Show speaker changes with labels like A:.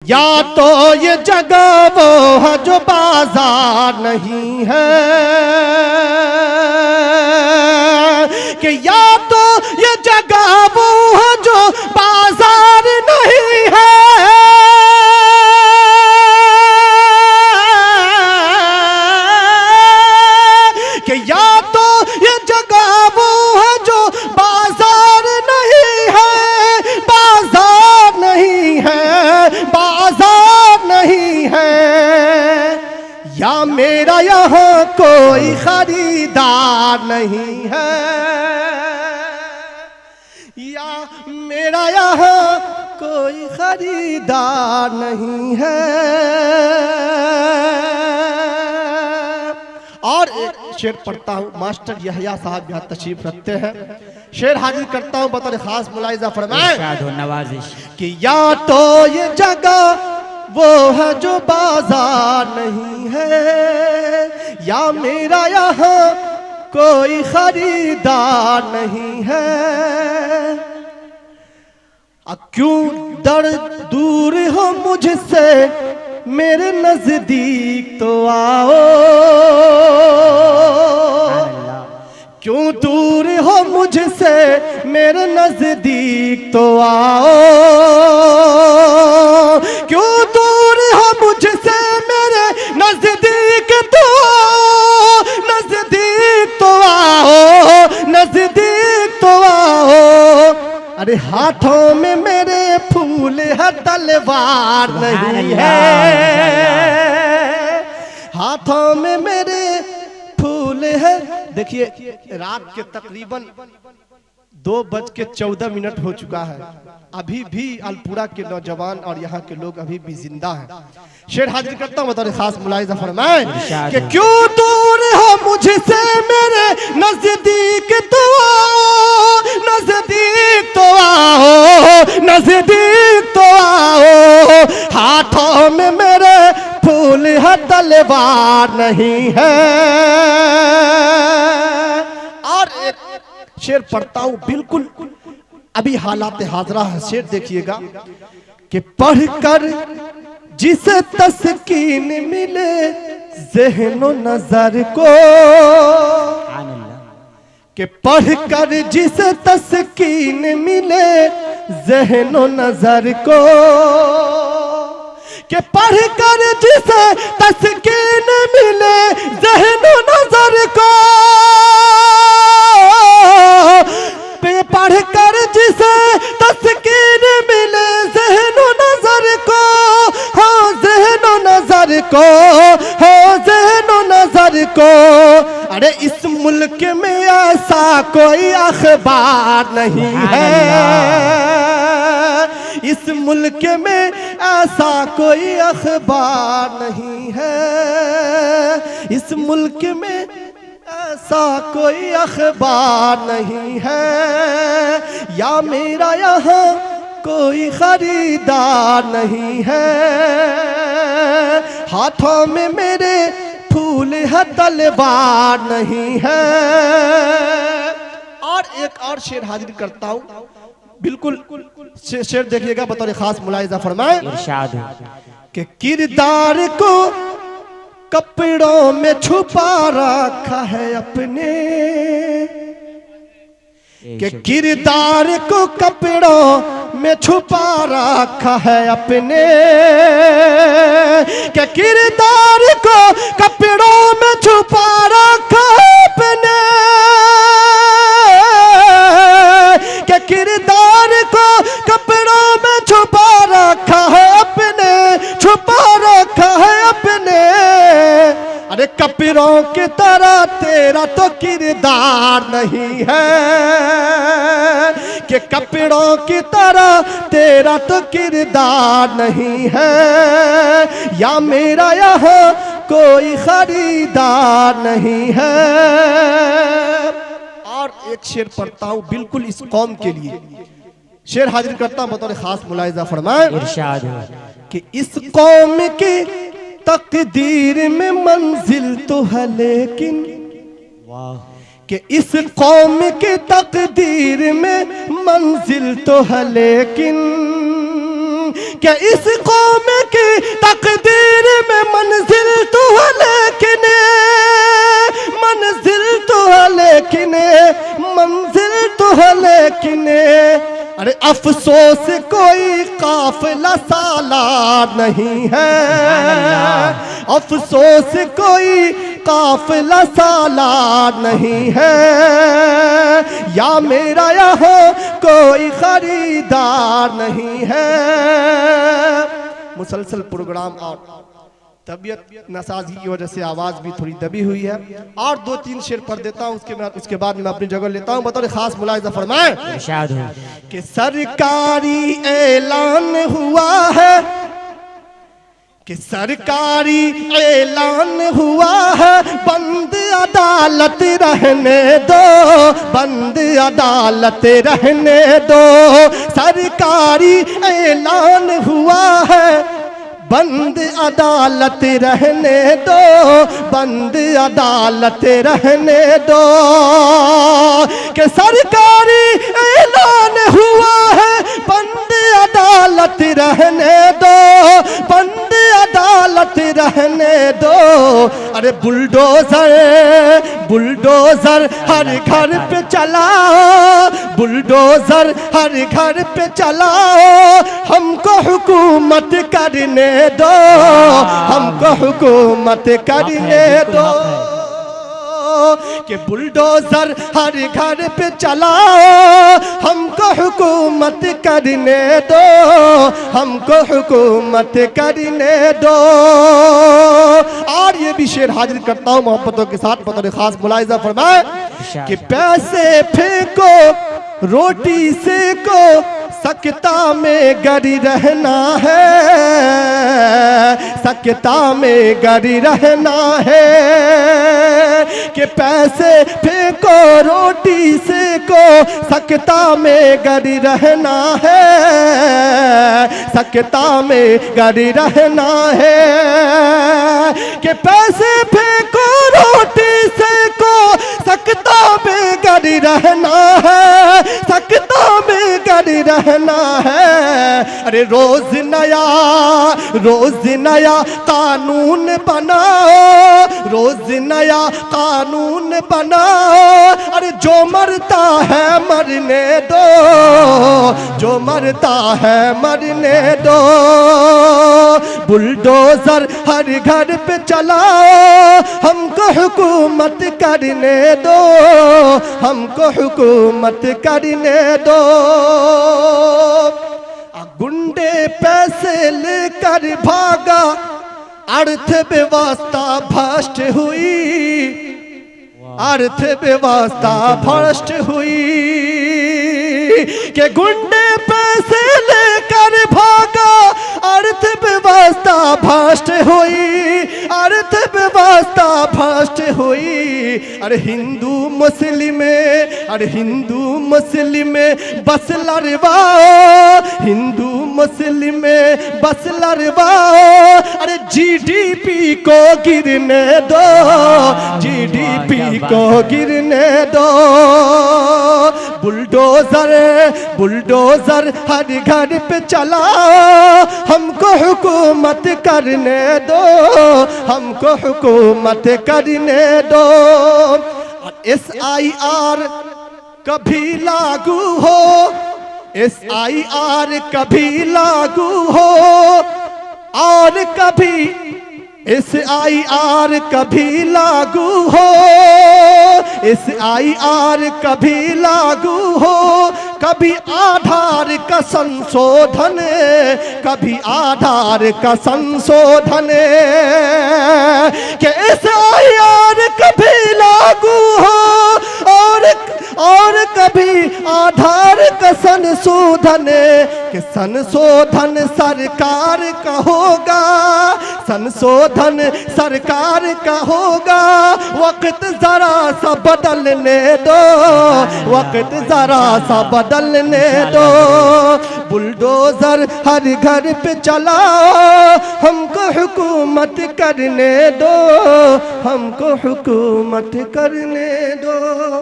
A: या तो ये जगह वो है जो बाजार नहीं है, कि या तो ये जगह वो है जो बाजार नहीं है, कि या तो ये जगह वो है जो बाजार नहीं है, बाजार नहीं है, बाजार नहीं है, या मेरा यहाँ कोई खरीदार नहीं है, या मेरा यहाँ कोई खरीदार नहीं है। और एक शेर पढ़ता हूँ, मास्टर यहया साहब यहाँ तशरीफ रखते हैं, शेर हाजिर करता हूँ बतौर खास मुलाहिजा फरमाएं
B: नवाजिश
A: कि या तो ये जगह वो है जो बाजार नहीं है, या मेरा यहाँ कोई खरीदार नहीं है, क्यों दर दूर हो मुझसे मेरे नजदीक तो आओ, क्यों दूर हो मुझसे मेरे नजदीक तो आओ, क्यों दूर हो मुझसे मेरे नजदीक तो आओ, नजदीक तो आओ, नजदीक तो आओ। अरे हाथों में मेरे फूल है तलवार नहीं है, हाथों में मेरे फूल है। देखिए रात के तकरीबन 2:14 हो चुका है, अभी भी अल्पुरा के नौजवान और यहाँ के लोग अभी भी जिंदा हैं। शेर हाजिर करता हूँ बतौर खास मुलाहिजा फरमाएं कि क्यों दूर हो मुझसे मेरे नजदीक तो आओ, नजदीक तो आओ, नजदीक तो आओ, हाथों में मेरे फूल है तलवार नहीं है। और एक शेर पढ़ता हूं, बिल्कुल अभी हालात हाजरा है, शेर देखिएगा कि पढ़कर जिसे तस्कीन मिले ज़हनो नजर को, कि पढ़कर जिसे तस्कीन मिले ज़हनो नजर को, कि पढ़कर जिसे तस्कीन मिले ज़हनो नजर को, पढ़कर जिसे तस्कीन मिले ज़हनो नजर को, हो ज़हनो नजर को, हो ज़हनो नजर को। अरे इस मुल्क में ऐसा कोई अखबार नहीं है, इस मुल्क में ऐसा कोई अखबार नहीं है, इस मुल्क में ऐसा कोई अखबार नहीं है, या मेरा यहाँ कोई खरीदार नहीं है, हाथों में मेरे फूल है तलवार नहीं है। और एक और शेर हाजिर करता हूँ, बिल्कुल शेर देखिएगा बतौर खास मुलाहिजा फरमाएं कि किरदार को कपड़ों में छुपा रखा है अपने, कि किरदार को कपड़ों में छुपा रखा है अपने, कि किरदार को कपड़ों में छुपा रखा है अपने, कि किरदार को कपड़ों में छुपा रखा है अपने, छुपा रखा है अपने। अरे कपड़ों की तरह तेरा तो किरदार नहीं है, कि कपड़ों की तरह तेरा तो किरदार नहीं है, या मेरा यहाँ कोई खरीदार नहीं है। और एक शेर पढ़ता हूँ बिल्कुल इस कौम के लिए, शेर हाजिर करता हूँ बतौर खास मुलाहिजा फरमाएं कि इस कौम की तकदीर में मंजिल तो है लेकिन, कि इस कौम की तकदीर में मंजिल तो है लेकिन, कि इस कौम अफसोस कोई काफिला सालार नहीं है, अफसोस कोई काफिला सालार नहीं है, या मेरा यहाँ कोई खरीदार नहीं है। मुसलसल प्रोग्राम और तबीयत नासाजी की वजह से आवाज भी थोड़ी दबी हुई है, और 2-3 शेर पढ़ देता हूँ, उसके बाद मैं अपनी जगह लेता हूँ। बतौर खास मुलाहिजा फरमाएं कि सरकारी ऐलान हुआ है, कि सरकारी ऐलान हुआ है, बंद अदालत रहने दो, बंद अदालत रहने दो। सरकारी ऐलान हुआ है, बंद अदालत रहने दो, बंद अदालत रहने दो। कि सरकारी ऐलान हुआ है, बंद अदालत रहने दो, बंद अदालत रहने दो। अरे बुलडोजर बुलडोजर हर घर पे चलाओ, बुलडोजर हर घर पे चलाओ, हमको हुकूमत करने दो, हमको हुकूमत करने दो। कि बुलडोजर हर घर पे चलाओ, हमको हुकूमत करने दो, हमको हुकूमत करने दो। और ये भी शेर हाजिर करता हूँ मोहब्बतों के साथ, बतौर खास मुलाहिजा फरमाए कि पैसे फेंको रोटी सेको, सकता में गरी रहना है, सकता में गरी रहना है। कि पैसे फेंको रोटी सेको, सकता में गरी रहना है, सकता में गरी रहना है। कि पैसे फेंको रोटी सेको, सकता में गरी रहना है, सकता में गरी रहना है। अरे रोज नया कानून बनाओ, रोज नया कानून बनाओ। अरे जो मरता है मरने दो, जो मरता है मरने दो। बुलडोजर हर घर पे चलाओ, हमको हुकूमत करने दो, हमको हुकूमत करने दो। गुंडे पैसे लेकर भागा, अर्थव्यवस्था भ्रष्ट हुई, अर्थव्यवस्था भ्रष्ट हुई। के गुंडे पैसे लेकर भागा, अर्थव्यवस्था भ्रष्ट हुई, अर्थव्यवस्था भ्रष्ट हुई। अरे हिंदू मुस्लिम, अरे हिंदू मुस्लिम बस लड़वाओ, हिंदू मुस्लिम बस लड़वाओ। अरे जीडीपी को गिरने दो, जीडीपी को गिरने दो। बुलडोजर बुलडोजर हर घर पे चलाओ, हमको हुकूमत करने दो, हमको हुकूमत करने दो। SIR कभी लागू हो, SIR कभी लागू हो, और कभी SIR कभी लागू हो, SIR कभी लागू हो। कभी आधार का संशोधन, कभी आधार का संशोधन। कि SIR कभी लागू हो, और कभी आधार का संशोधन। कि संशोधन सरकार का होगा, संशोधन सरकार का होगा। वक्त जरा सा बदलने दो, वक्त जरा सा बदलने दो। बुलडोजर हर घर पे चलाओ, हमको हुकूमत करने दो, हमको हुकूमत करने दो।